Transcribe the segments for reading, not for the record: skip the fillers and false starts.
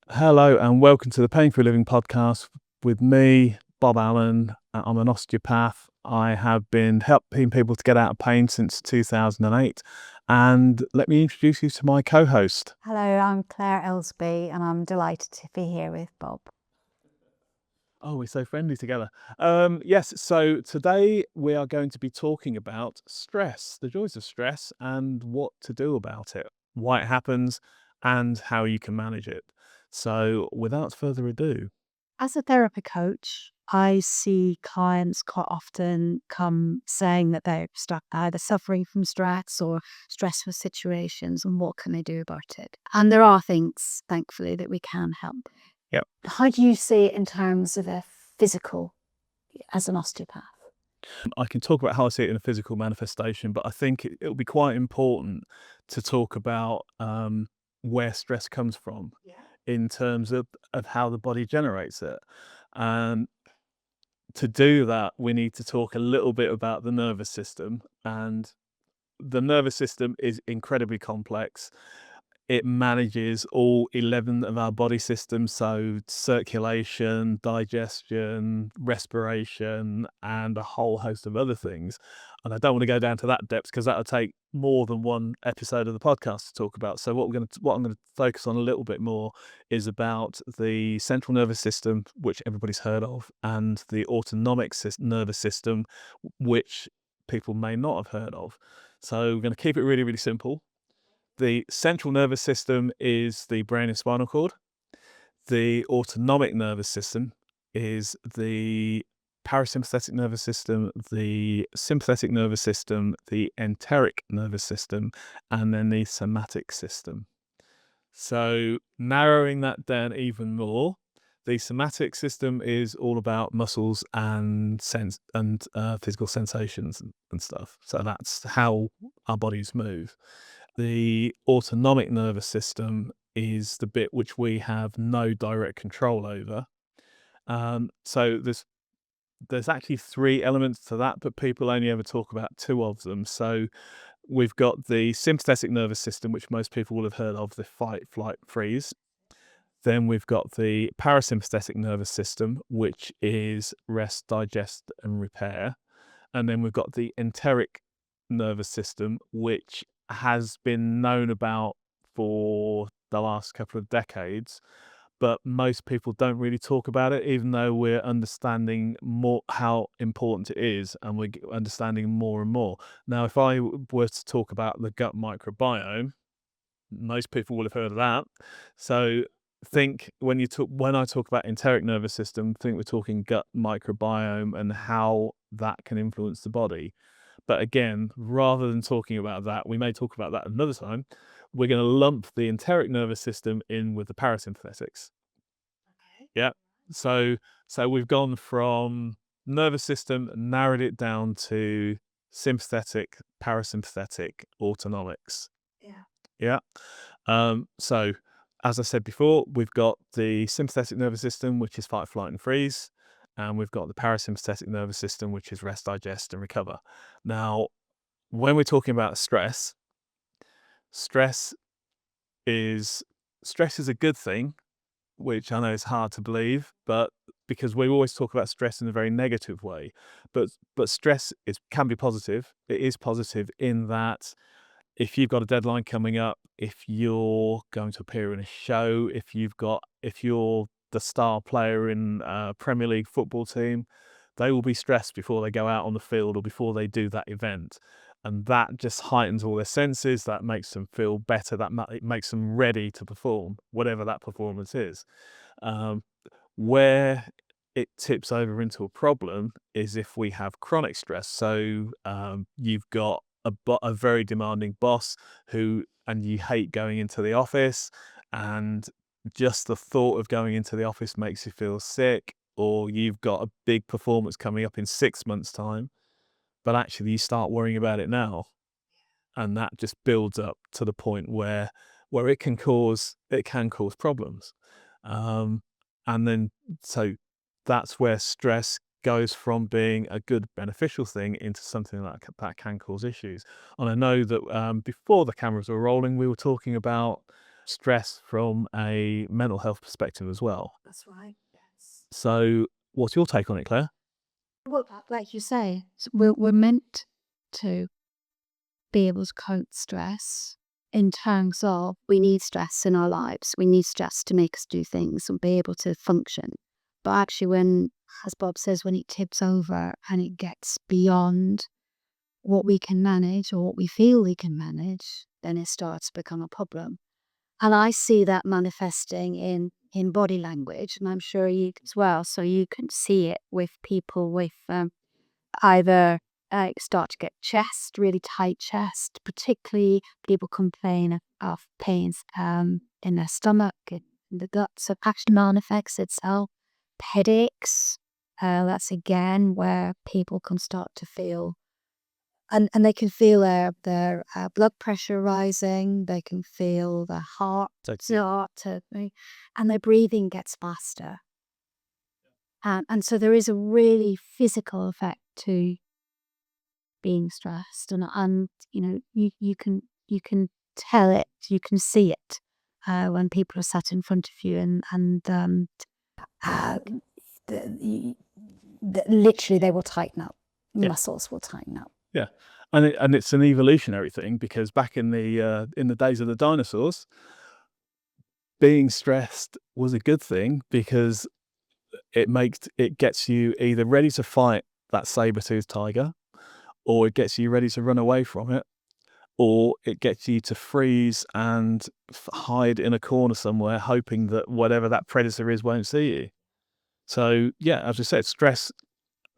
Hello and welcome to the Pain-Free Living podcast with me, Bob Allen. I'm an osteopath. I have been helping people to get out of pain since 2008. And let me introduce you to my co-host. Hello, I'm Claire Elsby and I'm delighted to be here with Bob. Oh, we're so friendly together. Yes, so today we are going to be talking about stress, the joys of stress and what to do about it, why it happens, and how you can manage it. So without further ado, As a therapy coach, I see clients quite often come saying that they're either suffering from stress or stressful situations and what can they do about it. And there are things, thankfully, that we can help. Yep. How do you see it in terms of a physical as an osteopath? I can talk about how I see it in a physical manifestation, but I think it'll be quite important to talk about where stress comes from in terms of how the body generates it. And to do that, we need to talk a little bit about the nervous system. And the nervous system is incredibly complex. It manages all 11 of our body systems, so circulation, digestion, respiration, and a whole host of other things. And I don't want to go down to that depth because that'll take more than one episode of the podcast to talk about. So what I'm going to focus on a little bit more is about the central nervous system, which everybody's heard of, and the autonomic nervous system, which people may not have heard of. So we're going to keep it really, really simple. The central nervous system is the brain and spinal cord. The autonomic nervous system is the parasympathetic nervous system, the sympathetic nervous system, the enteric nervous system, and then the somatic system. So narrowing that down even more, the somatic system is all about muscles and physical sensations and stuff. So that's how our bodies move. The autonomic nervous system is the bit which we have no direct control over. So there's actually three elements to that, but people only ever talk about two of them. So we've got the sympathetic nervous system, which most people will have heard of, the fight, flight, freeze. Then we've got the parasympathetic nervous system, which is rest, digest, and repair. And then we've got the enteric nervous system, which has been known about for the last couple of decades, but most people don't really talk about it, even though we're understanding more how important it is, and we're understanding more and more. Now, if I were to talk about the gut microbiome, most people will have heard of that. So think when I talk about enteric nervous system, think we're talking gut microbiome and how that can influence the body. But again, rather than talking about that, we may talk about that another time. We're going to lump the enteric nervous system in with the parasympathetics. Okay. Yeah. So we've gone from nervous system, narrowed it down to sympathetic, parasympathetic, autonomics. Yeah. Yeah. So as I said before, we've got the sympathetic nervous system, which is fight, flight, and freeze. And we've got the parasympathetic nervous system, which is rest, digest, and recover. Now, when we're talking about stress is a good thing, which I know is hard to believe, but because we always talk about stress in a very negative way, but stress can be positive. It is positive in that if you've got a deadline coming up, if you're going to appear in a show, if you're the star player in a Premier League football team, they will be stressed before they go out on the field or before they do that event. And that just heightens all their senses. That makes them feel better. It makes them ready to perform, whatever that performance is. Um, where it tips over into a problem is if we have chronic stress. So you've got a very demanding boss and you hate going into the office, and just the thought of going into the office makes you feel sick, or you've got a big performance coming up in 6 months' time, but actually you start worrying about it now, and that just builds up to the point where it can cause problems. Um, and then so that's where stress goes from being a good beneficial thing into something that can cause issues. And I know that before the cameras were rolling, we were talking about stress from a mental health perspective as well. That's right. Yes. So what's your take on it, Claire? Well, like you say, we're meant to be able to cope stress in terms of we need stress in our lives. We need stress to make us do things and be able to function. But actually, when, as Bob says, when it tips over and it gets beyond what we can manage or what we feel we can manage, then it starts to become a problem. And I see that manifesting in body language, and I'm sure you as well. So you can see it with people with either start to get chest, really tight chest, particularly people complain of pains in their stomach, in the gut. So it actually manifests itself. Headaches, that's again where people can start to feel, and they can feel their blood pressure rising, they can feel their heart start to, and their breathing gets faster. And so there is a really physical effect to being stressed, and you can tell it, you can see it when people are sat in front of you, and uh, literally they will tighten up, Yeah. muscles will tighten up. Yeah, and it's an evolutionary thing, because back in the days of the dinosaurs, being stressed was a good thing, because it gets you either ready to fight that saber-toothed tiger, or it gets you ready to run away from it, or it gets you to freeze and hide in a corner somewhere, hoping that whatever that predator is won't see you. So yeah, as I said, stress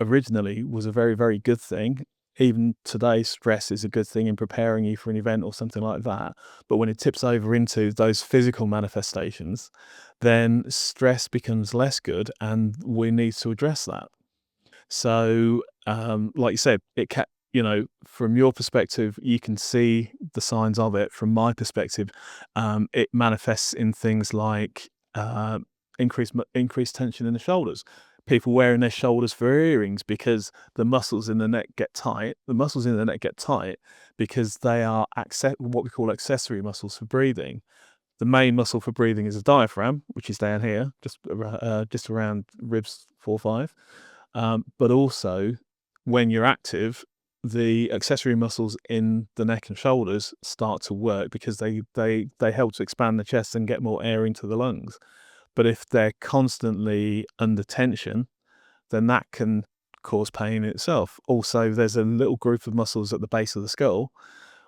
originally was a very, very good thing. Even today, stress is a good thing in preparing you for an event or something like that. But when it tips over into those physical manifestations, then stress becomes less good, and we need to address that. So, like you said, from your perspective, you can see the signs of it. From my perspective, it manifests in things like increased tension in the shoulders. People wearing their shoulders for earrings because the muscles in the neck get tight. The muscles in the neck get tight because they are what we call accessory muscles for breathing. The main muscle for breathing is the diaphragm, which is down here, just around ribs 4 or 5. But also, when you're active, the accessory muscles in the neck and shoulders start to work, because they help to expand the chest and get more air into the lungs. But if they're constantly under tension, then that can cause pain itself. Also, there's a little group of muscles at the base of the skull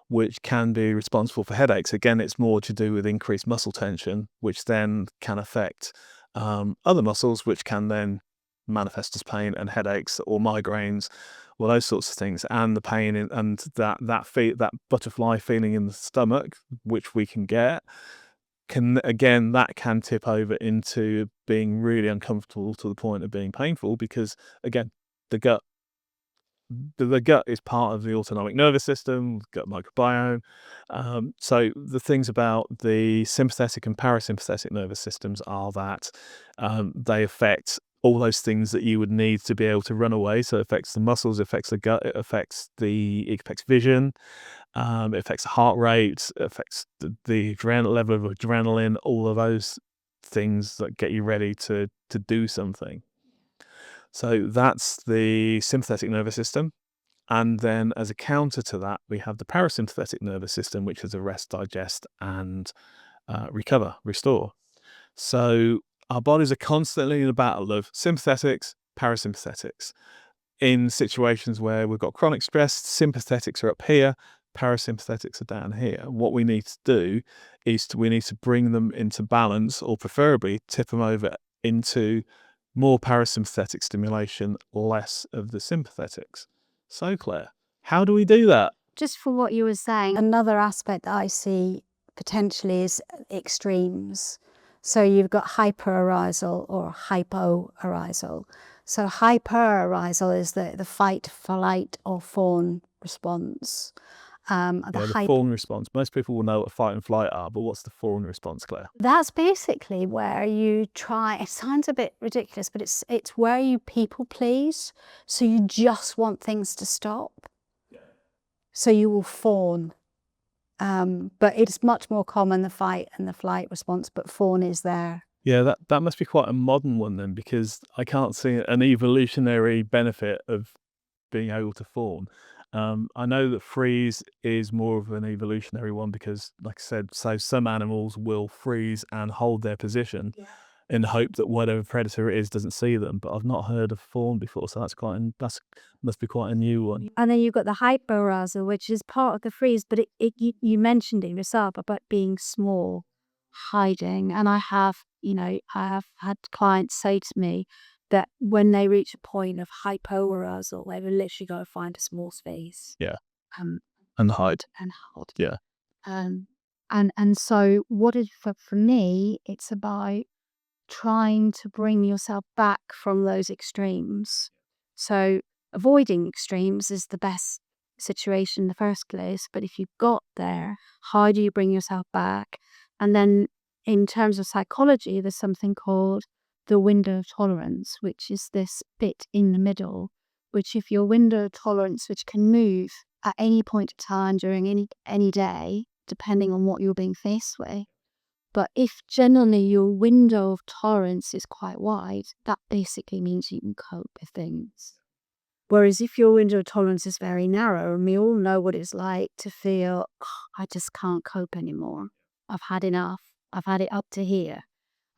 which can be responsible for headaches. Again, it's more to do with increased muscle tension, which then can affect other muscles, which can then manifest as pain and headaches or migraines, well, those sorts of things. And the pain and that butterfly feeling in the stomach, which we can get, that can tip over into being really uncomfortable to the point of being painful, because again, the gut the gut is part of the autonomic nervous system, gut microbiome. So the things about the sympathetic and parasympathetic nervous systems are that they affect all those things that you would need to be able to run away. So it affects the muscles, it affects the gut, it affects vision, it affects the heart rate, it affects the level of adrenaline, all of those things that get you ready to do something. So that's the sympathetic nervous system. And then as a counter to that, we have the parasympathetic nervous system, which is a rest, digest, and restore. So our bodies are constantly in a battle of sympathetics, parasympathetics. In situations where we've got chronic stress, sympathetics are up here, parasympathetics are down here. What we need to do is we need to bring them into balance, or preferably tip them over into more parasympathetic stimulation, less of the sympathetics. So, Claire, how do we do that? Just for what you were saying, another aspect that I see potentially is extremes. So you've got hyperarousal or hypoarousal. So hyperarousal is the fight, flight, or fawn response. The fawn response. Most people will know what fight and flight are, but what's the fawn response, Claire? That's basically where you try, it sounds a bit ridiculous, but it's where you people please. So you just want things to stop. So you will fawn. But it's much more common, the fight and the flight response, but fawn is there. Yeah, that must be quite a modern one then, because I can't see an evolutionary benefit of being able to fawn. I know that freeze is more of an evolutionary one because, like I said, so some animals will freeze and hold their position in the hope that whatever predator it is doesn't see them. But I've not heard of fawn before, so that's must be quite a new one. And then you've got the hyperarousal, which is part of the freeze, but you mentioned it yourself about being small, hiding. And I have had clients say to me that when they reach a point of hypoarousal, they will literally go find a small space, Yeah, um, and hide. and hold. Yeah. Um, and so what is for me, it's about trying to bring yourself back from those extremes. So avoiding extremes is the best situation in the first place. But if you've got there, how do you bring yourself back? And then in terms of psychology, there's something called the window of tolerance, which is this bit in the middle, which if your window of tolerance, which can move at any point of time during any day, depending on what you're being faced with. But if generally your window of tolerance is quite wide, that basically means you can cope with things. Whereas if your window of tolerance is very narrow, and we all know what it's like to feel, "Oh, I just can't cope anymore. I've had enough. I've had it up to here."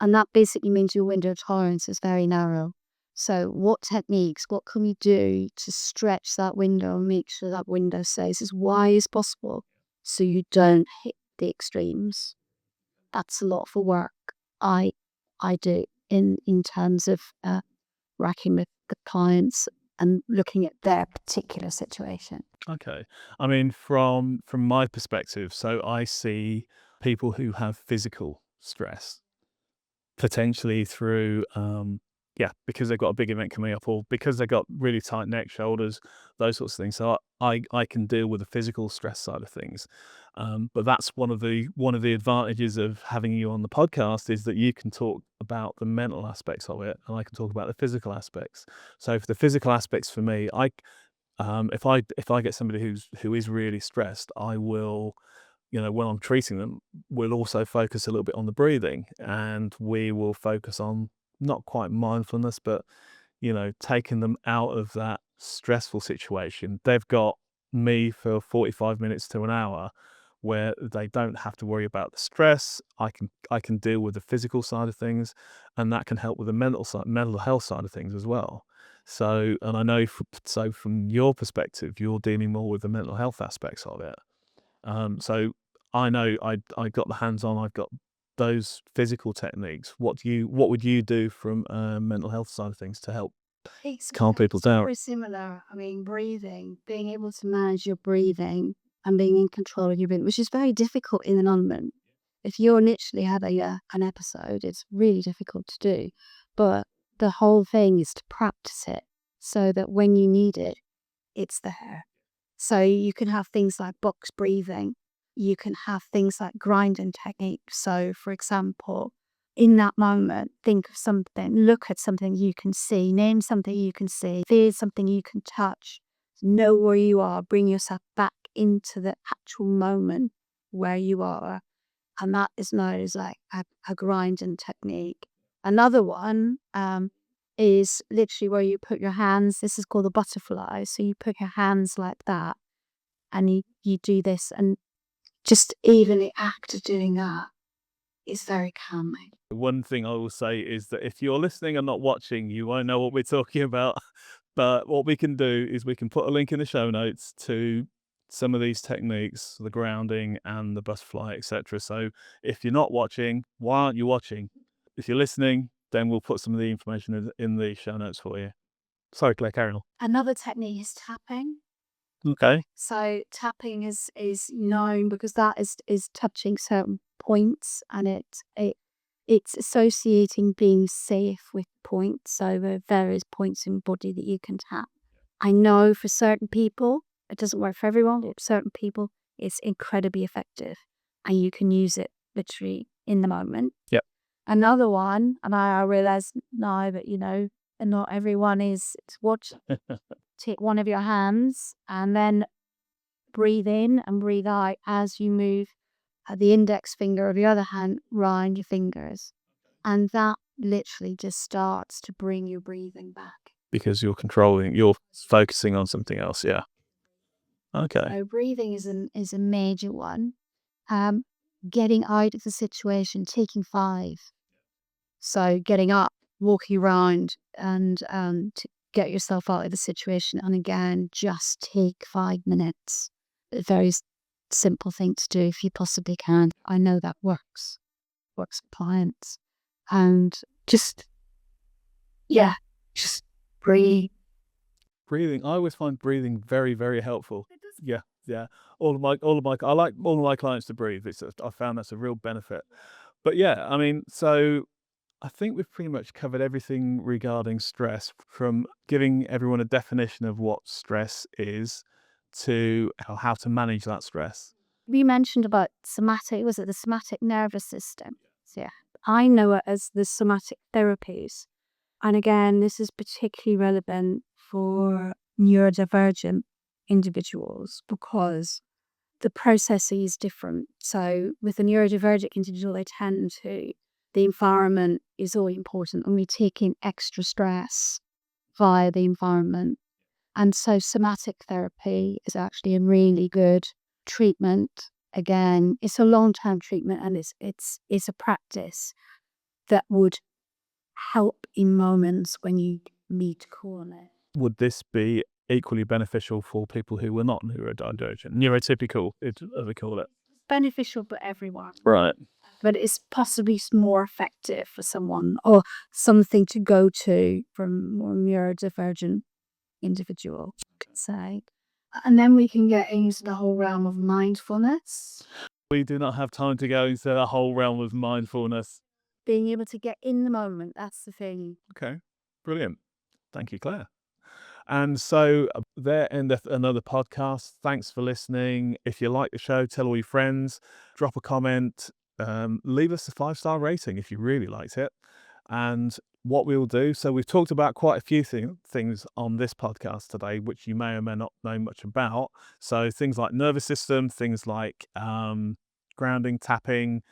And that basically means your window of tolerance is very narrow. So what techniques, what can we do to stretch that window and make sure that window stays as wide as possible so you don't hit the extremes? That's a lot of work I do in terms of working with the clients and looking at their particular situation. Okay. I mean, from my perspective, so I see people who have physical stress potentially through, yeah, because they've got a big event coming up, or because they've got really tight neck, shoulders, those sorts of things. So I can deal with the physical stress side of things. But that's one of the advantages of having you on the podcast, is that you can talk about the mental aspects of it, and I can talk about the physical aspects. So for the physical aspects for me, if I get somebody who is really stressed, I will, when I'm treating them, we'll also focus a little bit on the breathing, and we will focus on not quite mindfulness, but taking them out of that stressful situation. They've got me for 45 minutes to an hour where they don't have to worry about the stress. I can deal with the physical side of things, and that can help with the mental health side of things as well. So, and I know so from your perspective, you're dealing more with the mental health aspects of it. So I know I got the hands on. I've got those physical techniques. What would you do from a mental health side of things to help calm people down? Very similar. I mean, breathing, being able to manage your breathing and being in control of your breathing, which is very difficult in the moment. If you're literally having an episode, it's really difficult to do. But the whole thing is to practice it so that when you need it, it's there. So you can have things like box breathing. You can have things like grinding techniques. So, for example, in that moment, think of something, look at something you can see, name something you can see, feel something you can touch, know where you are, bring yourself back into the actual moment where you are. And that is known as like a grinding technique. Another one is literally where you put your hands. This is called the butterfly. So you put your hands like that and you do this, and just even the act of doing that is very calming. One thing I will say is that if you're listening and not watching, you won't know what we're talking about. But what we can do is we can put a link in the show notes to some of these techniques, the grounding and the butterfly, etc. So if you're not watching, why aren't you watching? If you're listening, then we'll put some of the information in the show notes for you. Sorry, Claire, carry on. Another technique is tapping. Okay. So tapping is known because that is touching certain points, and it's associating being safe with points. So there are various points in body that you can tap. I know for certain people, it doesn't work for everyone, but for certain people, it's incredibly effective, and you can use it literally in the moment. Yep. Another one, and I realize now that, and not everyone is, to watch, take one of your hands and then breathe in and breathe out as you move the index finger of your other hand round your fingers. And that literally just starts to bring your breathing back. Because you're focusing on something else. Yeah. Okay. So breathing is a major one. Getting out of the situation, taking 5. So getting up, walking around, and to get yourself out of the situation. And again, just take 5 minutes. A very simple thing to do if you possibly can. I know that works for clients. And just breathe. Breathing. I always find breathing very, very helpful. Yeah, yeah. I like all of my clients to breathe. I found that's a real benefit. But yeah, I mean, so I think we've pretty much covered everything regarding stress, from giving everyone a definition of what stress is to how to manage that stress. We mentioned about was it the somatic nervous system? So, yeah, I know it as the somatic therapies. And again, this is particularly relevant for neurodivergent individuals because the process is different. So with a neurodivergent individual, the environment is all important and we take in extra stress via the environment. And so somatic therapy is actually a really good treatment. Again, it's a long-term treatment and it's a practice that would help in moments when you need to call on it. Would this be equally beneficial for people who were not neurodivergent, neurotypical, as we call it? Beneficial for everyone. Right. But it's possibly more effective for someone or something to go to from more neurodivergent individual, I could say. And then we can get into the whole realm of mindfulness. We do not have time to go into the whole realm of mindfulness. Being able to get in the moment, that's the thing. Okay, brilliant. Thank you, Claire. And so there endeth another podcast. Thanks for listening. If you like the show, tell all your friends, drop a comment, leave us a 5-star rating if you really liked it. And what we'll do, so we've talked about quite a few things on this podcast today, which you may or may not know much about. So things like nervous system, things like grounding, tapping,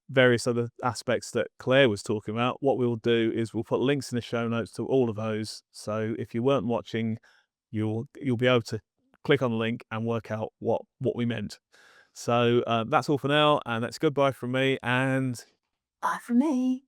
various other aspects that Claire was talking about. What we'll do is we'll put links in the show notes to all of those. So if you weren't watching, you'll be able to click on the link and work out what we meant. So that's all for now, and that's goodbye from me and Bye from me.